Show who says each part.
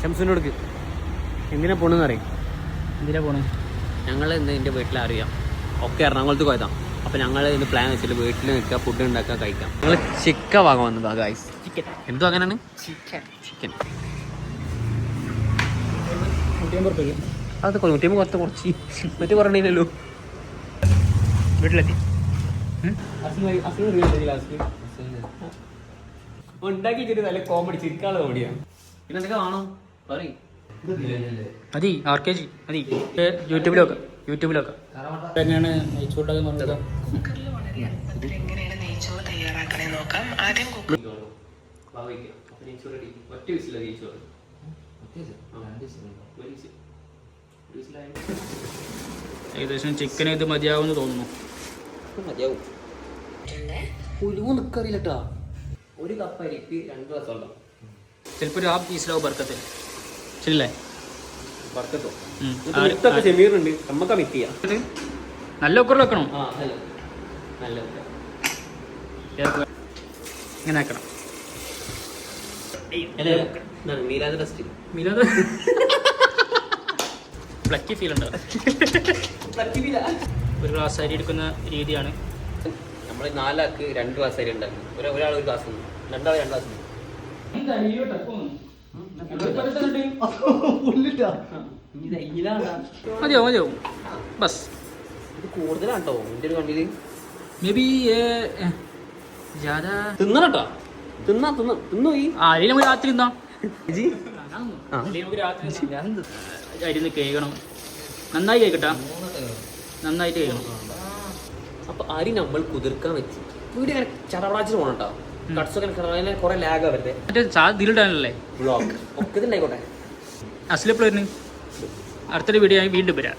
Speaker 1: ഷംസുനോടുക്ക് എന്തിനാ പോണെന്ന് അറിയാം.
Speaker 2: എന്തിനാ പോണേ?
Speaker 1: ഞങ്ങൾ ഇന്ന് എൻ്റെ വീട്ടിലറിയാം ഒക്കെ എറണാകുളത്ത് പോയതാണ്. അപ്പോൾ ഞങ്ങൾ ഇന്ന് പ്ലാൻ വെച്ചിട്ട് വീട്ടിൽ നിൽക്കുക, ഫുഡ് ഉണ്ടാക്കുക, കഴിക്കാം. ഞങ്ങൾ ചിക്കൻ വാങ്ങാൻ വന്നതാണ് ഗൈസ്. ചിക്കൻ എന്തോ അങ്ങനെയാണ് ചിക്കൻ അത് 150 കുറച്ച് മറ്റു പറഞ്ഞില്ലല്ലോ.
Speaker 2: വീട്ടിലെത്തി
Speaker 1: ഉണ്ടാക്കി നല്ല കോമഡി ചിരിക്കാനുള്ള കോമഡിയാണ്. പിന്നെ എന്തൊക്കെ കാണാം പറയും.
Speaker 2: മതി RPG മതി. യൂട്യൂബിലൊക്കെ എങ്ങനെയാണ് നെയ്ച്ചോട്ടൊക്കെ പറഞ്ഞത്. ഏകദേശം ചിക്കൻ ഇത് മതിയാവുമെന്ന് തോന്നുന്നു.
Speaker 1: മതിയാവും. നിക്കറിയില്ലട്ടാ. ഒരു കപ്പ് അരിക്ക് 2 ഗ്ലാസ് വെള്ളം.
Speaker 2: ചിലപ്പോൾ ഒരു ഹാഫ് പീസിലാവും ബർക്കത്തിൽ. ശരിയല്ലേ?
Speaker 1: ബർക്കത്തോ ചെമീറുണ്ട്. നമ്മക്ക മിക്സ് ചെയ്യാം.
Speaker 2: നല്ല കുക്കറിൽ വെക്കണം.
Speaker 1: നല്ല
Speaker 2: ഇങ്ങനെ വെക്കണം.
Speaker 1: മീലാദ് റെസ്റ്റ്
Speaker 2: മീലാദ് പ്ലക്കി ഫീൽ ഉണ്ട്. ഒരു ഗ്ലാസ് അരി എടുക്കുന്ന രീതിയാണ്.
Speaker 1: നമ്മൾ 4 ആൾക്ക് 2 ഗ്ലാസ് അരി ഉണ്ടാക്കും. ഒരാൾ 1 ഗ്ലാസ്, 2 ആൾ 2 ഗ്ലാസ്.
Speaker 2: മതിയാവും ബസ്.
Speaker 1: ഇത് കൂടുതലാട്ടോ എൻ്റെ ഒരു കണ്ണില്.
Speaker 2: മേ ബി
Speaker 1: തിന്നണട്ടോ. തിന്നു ഈ
Speaker 2: അരി നമുക്ക് രാത്രി തിന്നാം. അരി കേൾക്കണം. നന്നായി കേൾക്കട്ടാ. നന്നായിട്ട് കേൾക്കണം.
Speaker 1: അപ്പൊ അരി നമ്മൾ കുതിർക്കാൻ വെച്ച് വീട് ഇങ്ങനെ ചടവടാച്ചിട്ട് പോകണം കേട്ടോ. കട്സൊക്കെ കുറെ ലാഗ് അവരുടെ
Speaker 2: മറ്റേ ഇതിലിടാനല്ലേ
Speaker 1: ബ്ലോഗ് ഒക്കെ ഇതുണ്ടായിക്കോട്ടെ.
Speaker 2: അസ്ലെപ്പോഴും അടുത്തൊരു വീഡിയോ വീണ്ടും വരാം.